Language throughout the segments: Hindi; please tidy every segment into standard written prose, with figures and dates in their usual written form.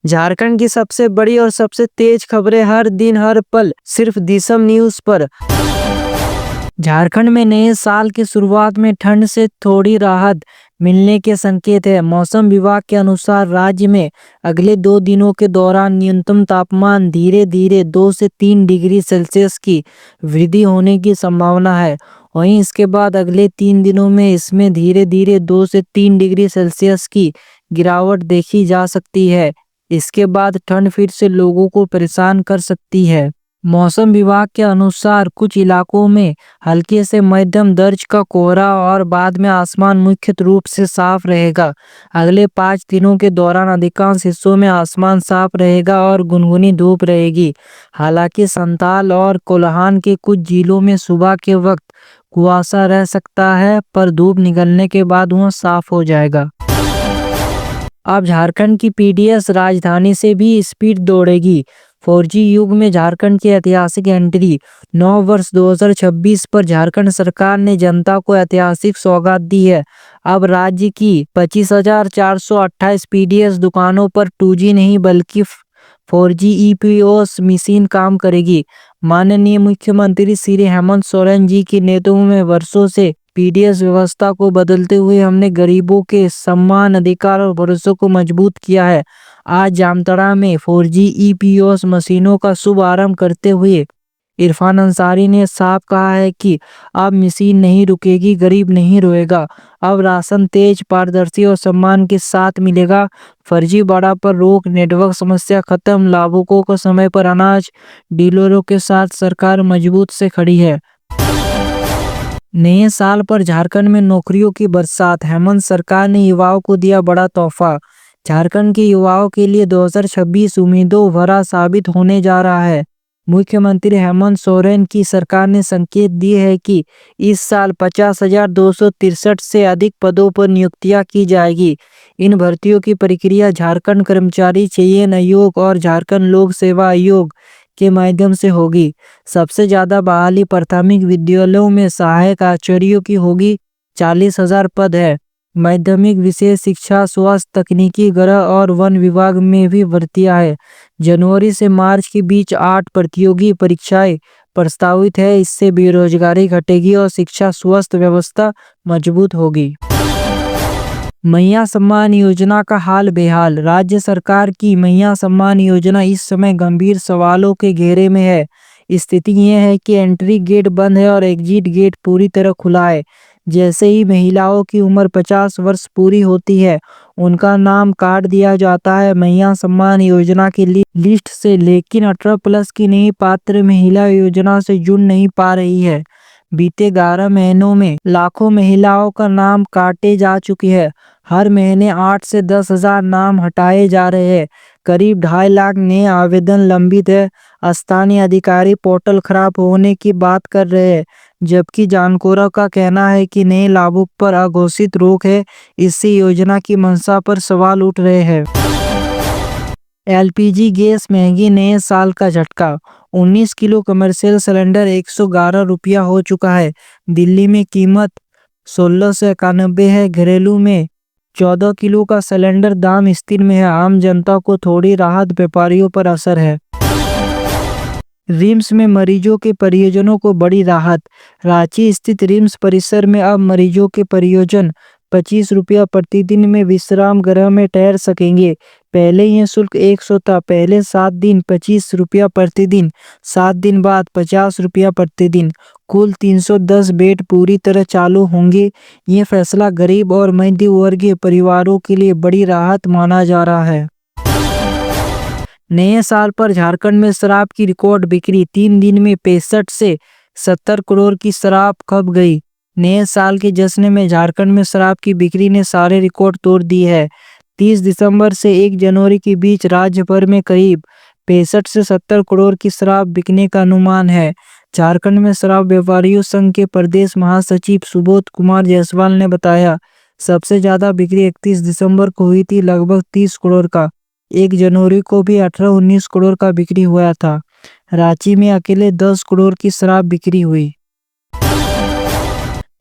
झारखंड की सबसे बड़ी और सबसे तेज खबरें हर दिन हर पल सिर्फ दिसम न्यूज पर। झारखंड में नए साल की शुरुआत में ठंड से थोड़ी राहत मिलने के संकेत है। मौसम विभाग के अनुसार राज्य में अगले 2 दिनों के दौरान न्यूनतम तापमान धीरे धीरे 2 से 3 डिग्री सेल्सियस की वृद्धि होने की संभावना है। वहीं इसके बाद अगले 3 दिनों में इसमें धीरे धीरे 2 से 3 डिग्री सेल्सियस की गिरावट देखी जा सकती है। इसके बाद ठंड फिर से लोगों को परेशान कर सकती है। मौसम विभाग के अनुसार कुछ इलाकों में हल्के से मध्यम दर्ज का कोहरा और बाद में आसमान मुख्य रूप से साफ रहेगा। अगले 5 दिनों के दौरान अधिकांश हिस्सों में आसमान साफ रहेगा और गुनगुनी धूप रहेगी। हालांकि संताल और कोल्हान के कुछ जिलों में सुबह के वक्त कुआसा रह सकता है, पर धूप निकलने के बाद वह साफ हो जाएगा। अब झारखंड की पीडीएस राजधानी से भी स्पीड दौड़ेगी। 4G युग में झारखंड की ऐतिहासिक एंट्री। 9 वर्ष 2026 पर झारखंड सरकार ने जनता को ऐतिहासिक सौगात दी है। अब राज्य की 25,428 पीडीएस दुकानों पर 2G नहीं बल्कि 4G EPOS मशीन काम करेगी। माननीय मुख्यमंत्री श्री हेमंत सोरेन जी के नेतृत्व में वर्षों से पीडीएस व्यवस्था को बदलते हुए हमने गरीबों के सम्मान, अधिकार और भरोसे को मजबूत किया है। आज जामताड़ा में 4G EPOS मशीनों का शुभारंभ करते हुए इरफान अंसारी ने साफ कहा है कि अब मशीन नहीं रुकेगी, गरीब नहीं रोएगा। अब राशन तेज, पारदर्शी और सम्मान के साथ मिलेगा। फर्जीवाड़ा पर रोक, नेटवर्क समस्या खत्म, लाभुकों को समय पर अनाज, डीलरों के साथ सरकार मजबूत से खड़ी है। नए साल पर झारखंड में नौकरियों की बरसात। हेमंत सरकार ने युवाओं को दिया बड़ा तोहफा। झारखंड के युवाओं के लिए 2026 उम्मीदों भरा साबित होने जा रहा है। मुख्यमंत्री हेमंत सोरेन की सरकार ने संकेत दिए हैं कि इस साल 50,263 से अधिक पदों पर नियुक्तियां की जाएगी। इन भर्तियों की प्रक्रिया झारखंड कर्मचारी चयन आयोग और झारखंड लोक सेवा आयोग के माध्यम से होगी। सबसे ज्यादा बहाली प्राथमिक विद्यालयों में सहायक आचार्यों की होगी। 40,000 पद है। माध्यमिक, विशेष शिक्षा, स्वास्थ्य, तकनीकी, गृह और वन विभाग में भी भर्तियां है। जनवरी से मार्च के बीच 8 प्रतियोगी परीक्षाएं प्रस्तावित है। इससे बेरोजगारी घटेगी और शिक्षा स्वास्थ्य व्यवस्था मजबूत होगी। मैया सम्मान योजना का हाल बेहाल। राज्य सरकार की मैया सम्मान योजना इस समय गंभीर सवालों के घेरे में है। स्थिति यह है कि एंट्री गेट बंद है और एग्जिट गेट पूरी तरह खुला है। जैसे ही महिलाओं की उम्र 50 वर्ष पूरी होती है, उनका नाम काट दिया जाता है मैया सम्मान योजना की लिस्ट से। लेकिन 18+ की नई पात्र महिला योजना से जुड़ नहीं पा रही है। बीते 11 महीनों में लाखों महिलाओं का नाम काटे जा चुके हैं। हर महीने 8 से 10,000 नाम हटाए जा रहे हैं। करीब 2.5 लाख नए आवेदन लंबित है। स्थानीय अधिकारी पोर्टल खराब होने की बात कर रहे हैं, जबकि जानकारों का कहना है कि नए लाभुक पर अघोषित रोक है। इससे योजना की मंशा पर सवाल उठ रहे हैं। LPG गैस महंगी, नए साल का झटका। 19 किलो कमर्शियल सिलेंडर 111 रुपया हो चुका है। दिल्ली में कीमत 1691 है। घरेलू में 14 किलो का सिलेंडर दाम स्थिर में है। आम जनता को थोड़ी राहत, व्यापारियों पर असर है। रिम्स में मरीजों के परिजनों को बड़ी राहत। रांची स्थित रिम्स परिसर में अब मरीजों के परिजन 25 रुपया प्रतिदिन में विश्राम गृह में ठहर सकेंगे। पहले यह शुल्क 100 था। पहले 7 दिन 25 रुपया प्रतिदिन, 7 दिन बाद 50 रुपया प्रतिदिन। कुल 310 बेड पूरी तरह चालू होंगे। यह फैसला गरीब और मध्य वर्गीय परिवारों के लिए बड़ी राहत माना जा रहा है। नए साल पर झारखंड में शराब की रिकॉर्ड बिक्री। 3 दिन में 65 से 70 करोड़ की शराब खप गई। नए साल के जश्न में झारखंड में शराब की बिक्री ने सारे रिकॉर्ड तोड़ दिए है। 30 दिसंबर से 1 जनवरी के बीच राज्य भर में करीब 65 से 70 करोड़ की शराब बिकने का अनुमान है। झारखंड में शराब व्यापारियों संघ के प्रदेश महासचिव सुबोध कुमार जायसवाल ने बताया, सबसे ज्यादा बिक्री 31 दिसंबर को हुई थी, लगभग 30 करोड़ का। 1 जनवरी को भी 18-19 करोड़ का बिक्री हुआ था। रांची में अकेले 10 करोड़ की शराब बिक्री हुई।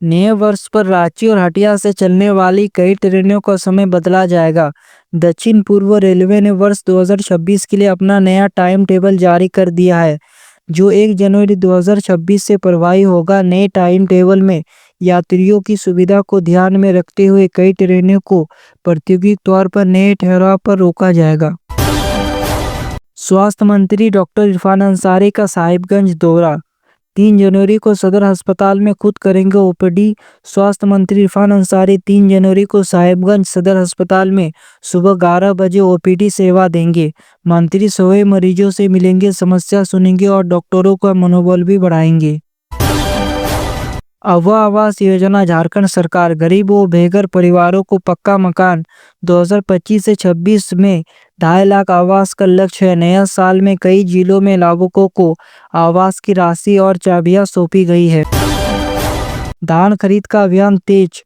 नए वर्ष पर रांची और हटिया से चलने वाली कई ट्रेनों का समय बदला जाएगा। दक्षिण पूर्व रेलवे ने वर्ष 2026 के लिए अपना नया टाइम टेबल जारी कर दिया है, जो 1 जनवरी 2026 से प्रभावी होगा। नए टाइम टेबल में यात्रियों की सुविधा को ध्यान में रखते हुए कई ट्रेनों को प्रायोगिक तौर पर नए ठहराव पर रोका जाएगा। स्वास्थ्य मंत्री डॉक्टर इरफान अंसारी का साहिबगंज दौरा। 3 जनवरी को सदर अस्पताल में खुद करेंगे ओपीडी। स्वास्थ्य मंत्री इरफान अंसारी 3 जनवरी को साहिबगंज सदर अस्पताल में सुबह 11 बजे ओपीडी सेवा देंगे। मंत्री सोए मरीजों से मिलेंगे, समस्या सुनेंगे और डॉक्टरों का मनोबल भी बढ़ाएंगे। अभय आवास योजना। झारखंड सरकार गरीब व बेघर परिवारों को पक्का मकान 2025 से 26 में 2.5 लाख आवास का लक्ष्य है। नया साल में कई जिलों में लाभुकों को आवास की राशि और चाबियां सौंपी गई है। धान खरीद का अभियान तेज।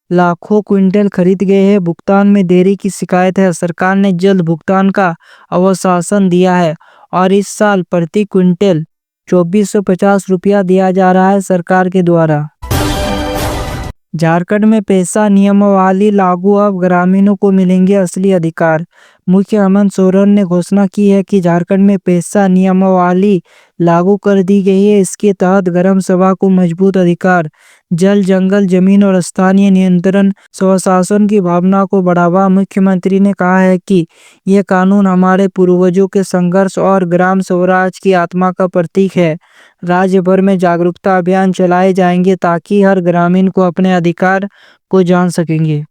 लाखों क्विंटल खरीद गए हैं, भुगतान में देरी की शिकायत है। सरकार ने जल्द भुगतान का आश्वासन दिया है और इस साल प्रति क्विंटल 2450 रुपया दिया जा रहा है सरकार के द्वारा। झारखंड में पैसा नियमावली लागू, अब ग्रामीणों को मिलेंगे असली अधिकार। मुख्यमंत्री हेमंत सोरेन ने घोषणा की है कि झारखंड में पैसा नियमावली लागू कर दी गई है। इसके तहत ग्राम सभा को मजबूत अधिकार, जल, जंगल, जमीन और स्थानीय नियंत्रण, स्वशासन की भावना को बढ़ावा। मुख्यमंत्री ने कहा है कि यह कानून हमारे पूर्वजों के संघर्ष और ग्राम स्वराज की आत्मा का प्रतीक है। राज्य भर में जागरूकता अभियान चलाए जाएंगे ताकि हर ग्रामीण को अपने अधिकार को जान सकेंगे।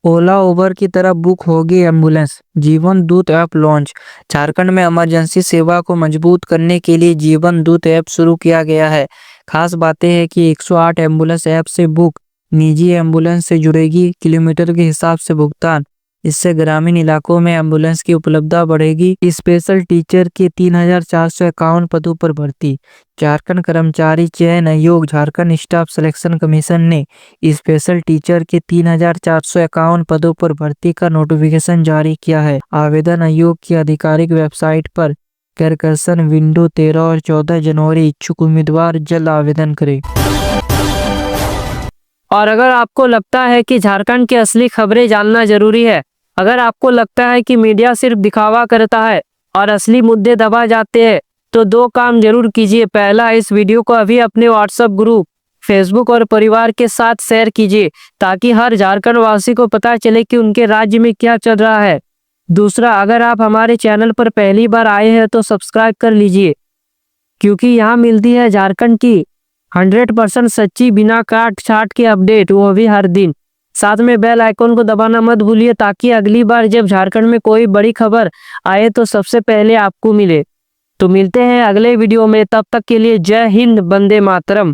ओला उबर की तरह बुक होगी एम्बुलेंस। जीवन दूत ऐप लॉन्च। झारखंड में इमरजेंसी सेवा को मजबूत करने के लिए जीवन दूत ऐप शुरू किया गया है। खास बातें हैं कि 108 एम्बुलेंस ऐप से बुक निजी एम्बुलेंस से जुड़ेगी, किलोमीटर के हिसाब से भुगतान। इससे ग्रामीण इलाकों में एम्बुलेंस की उपलब्धता बढ़ेगी। स्पेशल टीचर के 3451 पदों पर भर्ती। झारखंड कर्मचारी चयन आयोग, झारखंड स्टाफ सिलेक्शन कमीशन ने स्पेशल टीचर के 3451 पदों पर भर्ती का नोटिफिकेशन जारी किया है। आवेदन आयोग की आधिकारिक वेबसाइट पर कैलकुलेशन विंडो 13 और 14 जनवरी। इच्छुक उम्मीदवार जल्द आवेदन करें। और अगर आपको लगता है कि झारखंड की असली खबरें जानना जरूरी है, अगर आपको लगता है कि मीडिया सिर्फ दिखावा करता है और असली मुद्दे दबा जाते हैं, तो 2 काम जरूर कीजिए। पहला, इस वीडियो को अभी अपने व्हाट्सएप ग्रुप, फेसबुक और परिवार के साथ शेयर कीजिए ताकि हर झारखंड वासी को पता चले कि उनके राज्य में क्या चल रहा है। दूसरा, अगर आप हमारे चैनल पर पहली बार आए हैं तो सब्सक्राइब कर लीजिए, क्योंकि यहाँ मिलती है झारखंड की 100% सच्ची, बिना काट छाट के अपडेट, वो भी हर दिन। साथ में बेल आइकन को दबाना मत भूलिए ताकि अगली बार जब झारखंड में कोई बड़ी खबर आए तो सबसे पहले आपको मिले। तो मिलते हैं अगले वीडियो में, तब तक के लिए जय हिंद, वंदे मातरम।